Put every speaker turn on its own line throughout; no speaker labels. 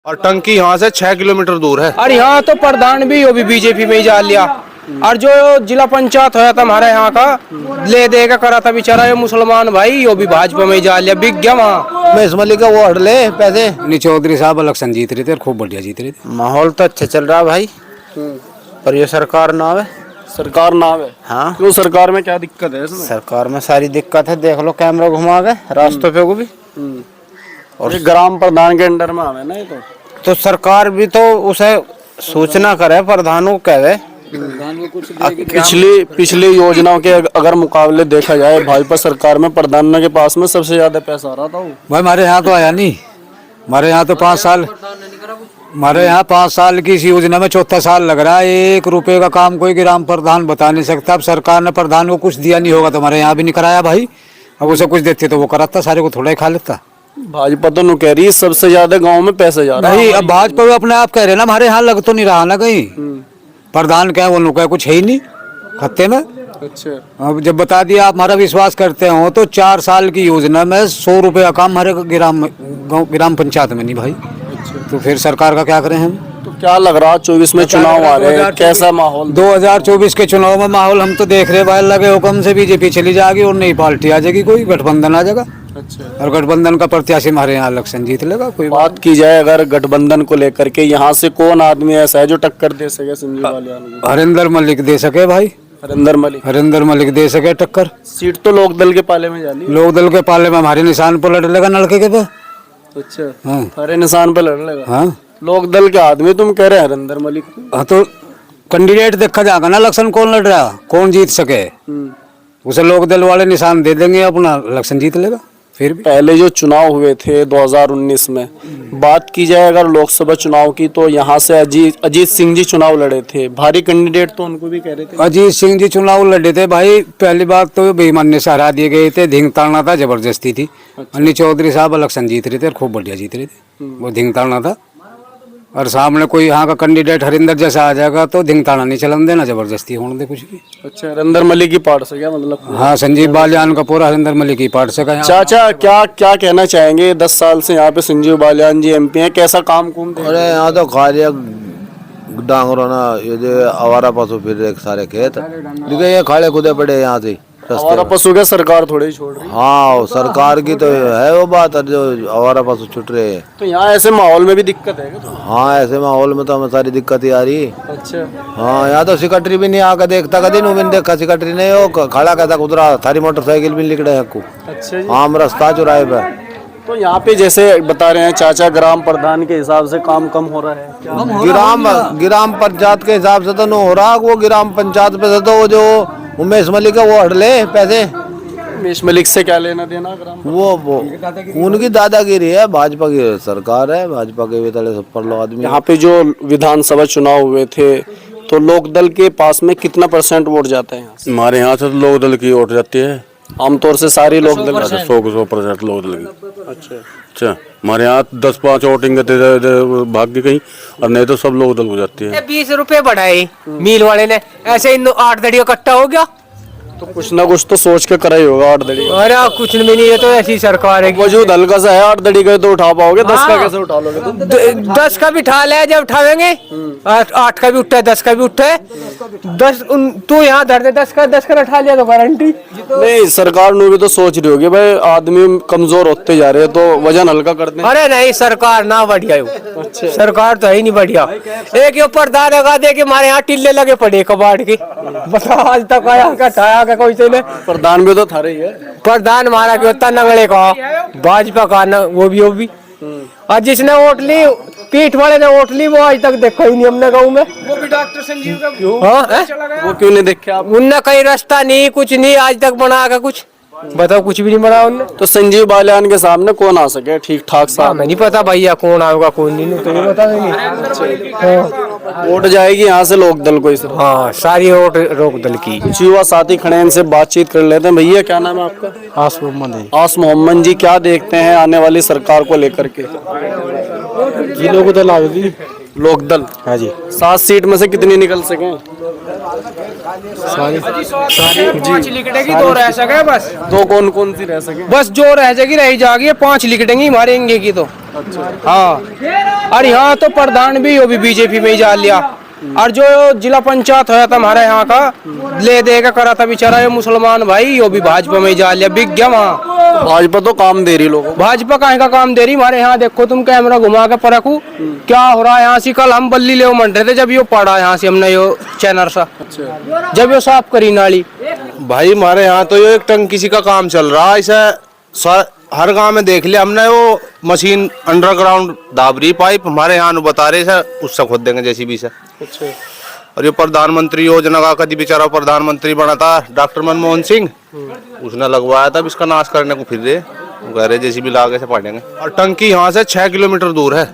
और टंकी यहाँ से 6 किलोमीटर दूर है।
और यहाँ तो प्रधान भी वो भी बीजेपी में ही जा लिया। और जो जिला पंचायत होया था हमारे यहाँ का ले दे के करा था बेचारा ये मुसलमान भाई, वो भी भाजपा में ही जा लिया, बिक गया वहाँ।
मैं इसमली का वो हड़ले पैसे
चौधरी साहब इलेक्शन जीत रहे थे और खूब बढ़िया जीत रहे थे।
माहौल तो अच्छा चल रहा भाई, पर ये सरकार ना है।
सरकार ना है।
हाँ,
क्यों? सरकार में क्या दिक्कत है इसमें?
सरकार में सारी दिक्कत है, देख लो कैमरा घुमा के रास्तों पे को भी।
और ये ग्राम प्रधान के अंडर में आवे ना ये
तो सरकार भी तो उसे सूचना करे, प्रधानों को कहे।
पिछली योजनाओं के अगर मुकाबले देखा जाए भाजपा सरकार में प्रधान के पास में सबसे ज्यादा पैसा आ रहा था वो।
भाई हमारे यहाँ तो आया नहीं, हमारे यहाँ तो 5 साल, हमारे यहाँ 5 साल की इस योजना में 4था साल लग रहा है। 1 रुपए का काम कोई ग्राम प्रधान बता नहीं सकता। अब सरकार ने प्रधान को कुछ दिया नहीं होगा तो हमारे यहाँ भी नहीं कराया भाई। अब उसे कुछ देते तो वो कराता, सारे को थोड़ा ही खा लेता।
भाजपा तो नु कह रही है सबसे ज्यादा गांव में पैसा जा रहा है।
नहीं, अब भाजपा भी अपने आप कह रहे ना, हमारे यहाँ लग तो नहीं रहा ना कहीं। प्रधान क्या है वो नुका कुछ है ही नहीं खत्ते में।
अच्छा,
अब जब बता दिया आप हमारा विश्वास करते हो तो 4 साल की योजना में 100 रुपए का काम हमारे ग्राम पंचायत में नहीं भाई। तो फिर सरकार का क्या करें हम?
तो क्या लग रहा 24 में चुनाव आ रहे हैं, कैसा माहौल?
2024 के चुनाव में माहौल हम तो देख रहे भाई, लगे हुक्म से बीजेपी चली जाएगी और नई पार्टी आ जाएगी, कोई गठबंधन आ जाएगा।
अच्छा,
और गठबंधन का प्रत्याशी हमारे यहाँ इलेक्शन जीत लेगा। कोई
बात की जाए अगर गठबंधन को लेकर के, यहाँ से कौन आदमी ऐसा है जो टक्कर दे सके संजीव बालियान को?
हरिंदर मलिक दे सके भाई, हरिंदर मलिक दे सके टक्कर।
सीट तो लोकदल के पाले में जानी है।
लोकदल के पाले में हमारे निशान पर लड़ लेगा नलके के पे।
अच्छा,
हाँ
हरे निशान पे लड़ लेगा।
हाँ,
लोकदल के आदमी तुम कह रहे हैं हरिंदर मलिक।
हाँ तो कैंडिडेट देखा जाएगा ना, इलेक्शन कौन लड़ रहा, कौन जीत सके, उसे लोकदल वाले निशान दे देंगे, अपना इलेक्शन जीत लेगा। फिर भी
पहले जो चुनाव हुए थे 2019 में, बात की जाए अगर लोकसभा चुनाव की, तो यहाँ से अजीत सिंह जी चुनाव लड़े थे, भारी कैंडिडेट तो उनको भी कह रहे थे।
अजीत सिंह जी चुनाव लड़े थे भाई, पहली बात तो बेईमानी से हरा दिए गए थे, धिंग ताड़ना था, जबरदस्ती थी। अन्नी चौधरी साहब इलेक्शन जीत रहे थे और खूब बढ़िया जीत रहे थे, वो धिंग ताड़ना था। और सामने कोई यहाँ का कैंडिडेट हरिंदर जैसा आ जाएगा तो धिंग ताड़ना नहीं चलन देना, जबरदस्ती होने दे कुछ भी।
अच्छा, हरिंदर मलिक की पार्ट से क्या मतलब?
हाँ, संजीव बालियान का पूरा हरिंदर मलिक की पार्ट से का।
चाचा क्या क्या कहना चाहेंगे? 10 साल से यहाँ पे संजीव बालियान जी एमपी हैं, कैसा काम कुम?
अरे यहाँ तो खाली डांगरों ना, ये जो आवारा पशु फिर एक सारे खेत देखिए, ये खाले खुदे पड़े यहाँ से।
आवारा पशु क्या सरकार थोड़े ही छोड़ रही है?
हाँ, सरकार की तो है वो बात, जो आवारा पशु छुट रहे हैं।
तो यहाँ ऐसे माहौल में भी दिक्कत है क्या?
हाँ, ऐसे माहौल में तो हमें सारी दिक्कत ही आ रही है।
अच्छा,
हाँ, यहाँ तो सिकटरी भी नहीं आकर देखता, कभी नहीं देखा सिकटरी नहीं हो, खड़ा कहता खुदरा थारी मोटरसाइकिल भी निकले है को।
अच्छा जी।
आम रास्ता चुराए पे।
तो यहाँ पे जैसे बता रहे हैं चाचा, ग्राम प्रधान के हिसाब से काम कम हो रहा है क्या?
ग्राम पंचायत के हिसाब से तो नहीं हो रहा, वो ग्राम पंचायत पे से तो वो जो उमेश मलिक है वो हड़ले पैसे।
उमेश मलिक से क्या लेना देना ग्राम?
वो उनकी दादागिरी है, भाजपा की सरकार है, भाजपा के भी तले सब पर लो आदमी।
यहाँ पे जो विधानसभा चुनाव हुए थे तो लोकदल के पास में कितना % वोट जाता है यहाँ से?
हमारे यहाँ से तो लोकदल की वोट जाती है,
आमतौर से सारी लोकदल
100% लोकदल की। अच्छा, हमारे यहाँ 10-5 वोटिंग भाग गई कहीं, और नहीं तो सब लोकदल हो जाती है।
20 रुपए बढ़ाए मिल वाले ने, ऐसे इन 8 दड़ियों इकट्ठा हो गया।
तो कुछ ना कुछ तो सोच के करा ही होगा 8 दड़ी।
अरे कुछ भी नहीं है, तो ऐसी सरकार है।
वजूद हल्का सा है, 8 दड़ी का तो उठा पाओगे, 10 का कैसे उठा लोगे?
10 का भी उठा ले, जब उठावेंगे 8 का भी उठा है, 10 का भी उठा है। 10 तू यहाँ धर दे, 10 का उठा लिया तो गारंटी
नहीं। सरकार ने भी तो सोच रही होगी भाई आदमी कमजोर होते जा रहे हैं तो वजन हल्का कर दें।
अरे नहीं, सरकार ना बढ़िया है। अच्छा, सरकार तो है ही नहीं बढ़िया। एक ये पर्दा लगा दे के हमारे यहाँ टिल्ले लगे पड़े कबाड़ के, बताओ आज तक आया क्या कोई से ने?
प्रधान भी तो थारे ही है।
प्रधान हमारा क्यों होता नंगड़े का, भाजपा का न, वो भी। और जिसने वोट ली, पीठ वाले ने वोट ली, वो आज तक देखा ही नहीं हमने गाँव में। वो भी डॉक्टर संजीव का क्यों?
वो क्यों नहीं देखे आप?
उनने कहीं रास्ता नहीं, कुछ नहीं आज तक बना का, कुछ बताओ, कुछ भी नहीं बना उनने।
तो संजीव बालियान के सामने कौन आ सके ठीक ठाक सा?
हमें नहीं पता भैया कौन आएगा कौन नहीं, तो ये बता देंगे।
वोट जाएगी यहाँ से लोकदल को ही।
हाँ, सारी वोट लोकदल की।
कुछ युवा साथी खड़े हैं, इनसे बातचीत कर लेते हैं। भैया क्या नाम है आपका?
आस
मोहम्मद जी, क्या देखते हैं आने वाली सरकार को लेकर के?
लोकदल आएगी।
लोकदल?
हाँ जी।
7 सीट में से कितनी निकल सके?
पांच लिखटेगी, दो रह सके बस।
दो कौन कौन सी रह सके?
बस जो रह जाएगी रही जाएगी, 5 लिखटेंगी हमारे इंगे की तो। हाँ, और यहाँ तो प्रधान भी वो भी बीजेपी में ही जा लिया। और जो जिला पंचायत होया था हमारे यहाँ का, ले दे के करा था बेचारा ये मुसलमान भाई, वो भी भाजपा में ही जा लिया, बिक गया वहाँ।
भाजपा तो काम दे रही लोगों को।
भाजपा काहे का काम दे रही? हमारे यहाँ देखो तुम, कैमरा घुमा के परखू क्या हो रहा है यहाँ से। कल हम बल्ली ले मंड रहे थे जब यो पड़ा यहाँ से, हमने यो चैनर सा जब यो साफ करी नाली।
भाई हमारे यहाँ तो ये एक टंकी सी का काम चल रहा है, ऐसा हर गांव में देख लिया हमने। वो मशीन अंडरग्राउंड दाब रही पाइप, हमारे यहाँ बता रहे सर उससे खोद देंगे जेसीबी से। और ये प्रधानमंत्री योजना का कभी बेचारा प्रधानमंत्री बना था डॉक्टर मनमोहन सिंह, उसने लगवाया था, इसका नाश करने को फिर रहे, कह रहे जेसीबी लागे से पाटेंगे। और टंकी यहाँ से 6 किलोमीटर दूर है,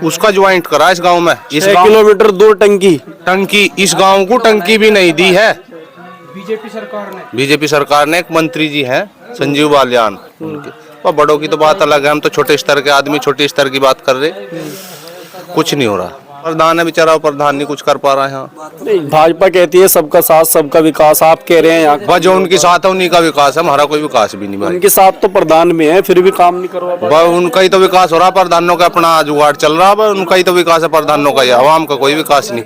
उसका ज्वाइंट करा इस गांव में।
6 किलोमीटर दूर
टंकी इस गांव को टंकी भी नहीं दी है बीजेपी सरकार ने। एक मंत्री जी हैं संजीव बालियान, उनके और बड़ों की तो बात अलग है, हम तो छोटे स्तर के आदमी छोटे स्तर की बात कर रहे। कुछ नहीं हो रहा, प्रधान है बेचारा, प्रधान नहीं कुछ कर पा रहा है यहाँ।
नहीं, भाजपा कहती है सबका साथ सबका विकास, आप कह रहे हैं यहाँ
वह जो उनके साथ है उन्हीं का विकास है, हमारा कोई विकास भी नहीं।
उनके साथ तो प्रधान में है, फिर भी काम नहीं करवा पा रहे।
वह उनका ही तो विकास हो रहा, प्रधानों का अपना जुगाड़ चल रहा है, उनका ही तो विकास है प्रधानों का, ही आवाम का कोई विकास नहीं।